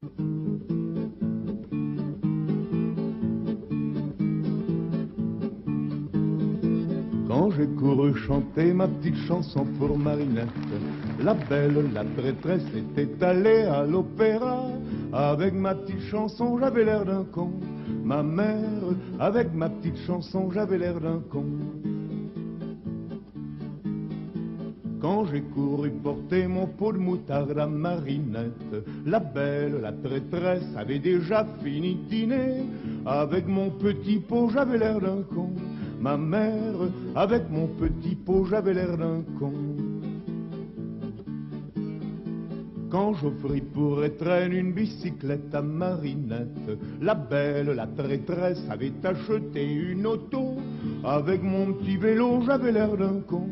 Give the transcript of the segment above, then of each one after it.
Quand j'ai couru chanter ma petite chanson pour Marinette, la belle, la traîtresse était allée à l'opéra. Avec ma petite chanson, j'avais l'air d'un con. Ma mère, avec ma petite chanson, j'avais l'air d'un con. Quand j'ai couru porter mon pot de moutarde à Marinette, la belle, la traîtresse avait déjà fini de dîner. Avec mon petit pot, j'avais l'air d'un con. Ma mère, avec mon petit pot, j'avais l'air d'un con. Quand j'offris pour étreindre une bicyclette à Marinette, la belle, la traîtresse avait acheté une auto. Avec mon petit vélo, j'avais l'air d'un con.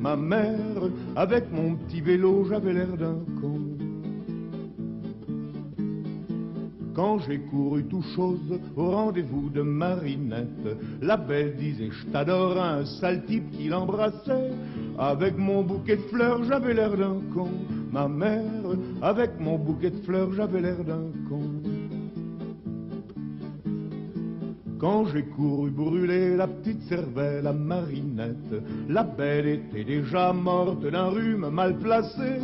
Ma mère, avec mon petit vélo, j'avais l'air d'un con. Quand j'ai couru tout chose au rendez-vous de Marinette, la belle disait je t'adore à un sale type qui l'embrassait. Avec mon bouquet de fleurs, j'avais l'air d'un con. Ma mère, avec mon bouquet de fleurs, j'avais l'air d'un con. Quand j'ai couru brûler la petite cervelle à Marinette, la belle était déjà morte d'un rhume mal placé.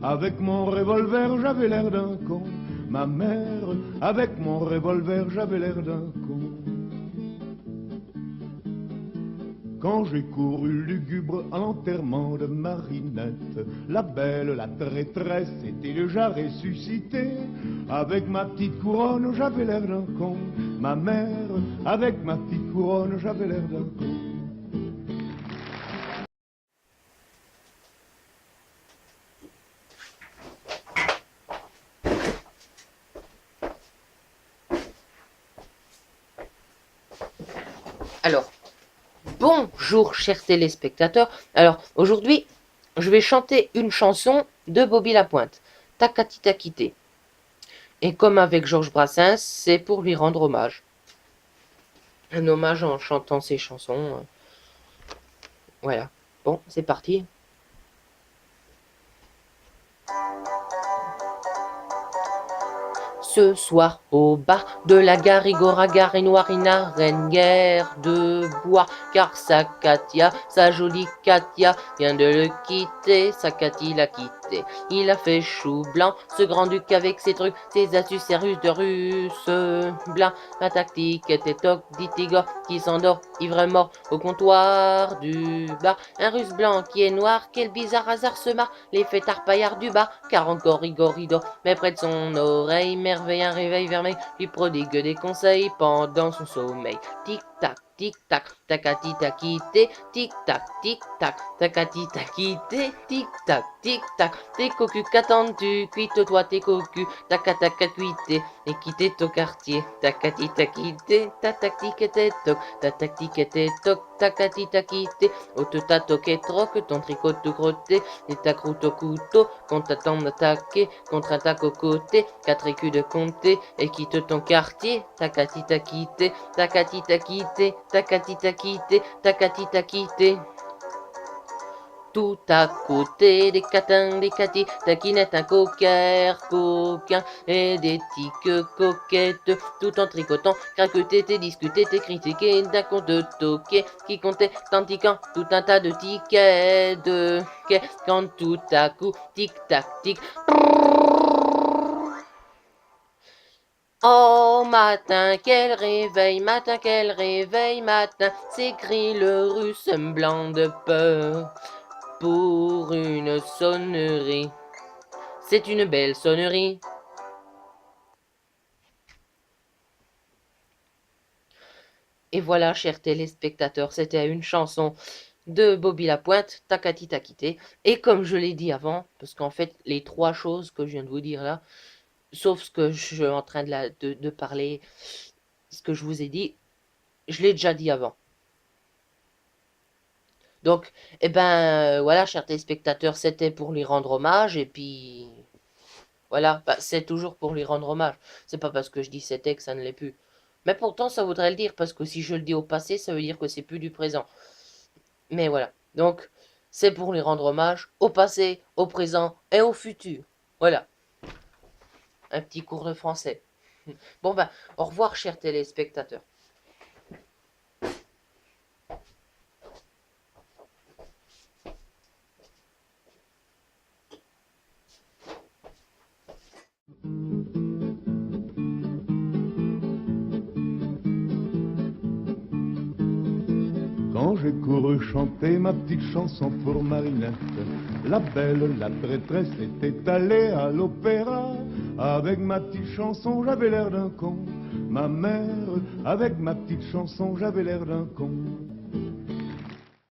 Avec mon revolver, j'avais l'air d'un con. Ma mère, avec mon revolver, j'avais l'air d'un con. Quand j'ai couru lugubre à l'enterrement de Marinette, la belle, la traîtresse était déjà ressuscitée. Avec ma petite couronne, j'avais l'air d'un con. Ma mère, avec ma petite couronne, j'avais l'air d'un con. Alors, bonjour chers téléspectateurs. Alors, aujourd'hui, je vais chanter une chanson de Bobby Lapointe, Takati Takité. Et comme avec Georges Brassens, c'est pour lui rendre hommage. Un hommage en chantant ses chansons. Voilà. Bon, c'est parti. Ce soir, au bar de la gare, Igor Agar et Noirina reine guerre de boire, car sa Katia, sa jolie Katia, vient de le quitter, sa Katy l'a quitté. Il a fait chou blanc, ce grand-duc avec ses trucs, ses astuces, ses ruses de russe blanc. La tactique était toc, dit Igor, qui s'endort, ivre mort, au comptoir du bar. Un russe blanc qui est noir, quel bizarre hasard se marre, les fêtards paillards du bar, car encore Igor il dort, mais près de son oreille, merveille, un réveil vermeil, lui prodigue des conseils pendant son sommeil. Tic-tac, tic-tac, takati takité, tic-tac, tic-tac, takati takité, tic-tac, tic-tac, tes cocus qu'attends-tu, cuite-toi tes cocus, takataka cuité, et quitter ton quartier, takati takité, ta tactique était toc, ta tactique était toc, takati takité, ôte ta toque et troque, ton tricot tout crotté, et ta croûte au couteau, qu'on t'attend d'attaquer, contre-attaque au côté, 4 écus de compter, et quitte ton quartier, takati takité, takati takité, takati takité, takati takité. Tout à côté des catins, des catis, taquinette, un coquère, coquin, et des tiques coquettes, tout en tricotant, craqueté, t'es discuté, t'es critiqué, d'un compte toqué, qui comptait, tantiquant, tout un tas de tickets, de quai, quand tout à coup, tic tac tic. Oh matin, quel réveil, matin, s'écrie le russe blanc de peur. Pour une sonnerie. C'est une belle sonnerie. Et voilà, chers téléspectateurs, c'était une chanson de Bobby Lapointe, Takati Takité. Et comme je l'ai dit avant, parce qu'en fait, les 3 choses que je viens de vous dire là, sauf ce que je suis en train de parler, ce que je vous ai dit, je l'ai déjà dit avant. Donc, eh ben, voilà, chers téléspectateurs, c'était pour lui rendre hommage, et puis... Voilà, bah, c'est toujours pour lui rendre hommage. C'est pas parce que je dis c'était que ça ne l'est plus. Mais pourtant, ça voudrait le dire, parce que si je le dis au passé, ça veut dire que c'est plus du présent. Mais voilà. Donc, c'est pour lui rendre hommage au passé, au présent et au futur. Voilà. un petit cours de français. Bon ben, au revoir chers téléspectateurs. Quand j'ai couru chanter ma petite chanson pour Marinette, la belle, la traîtresse était allée à l'opéra. Avec ma petite chanson, j'avais l'air d'un con. Ma mère, avec ma petite chanson, j'avais l'air d'un con.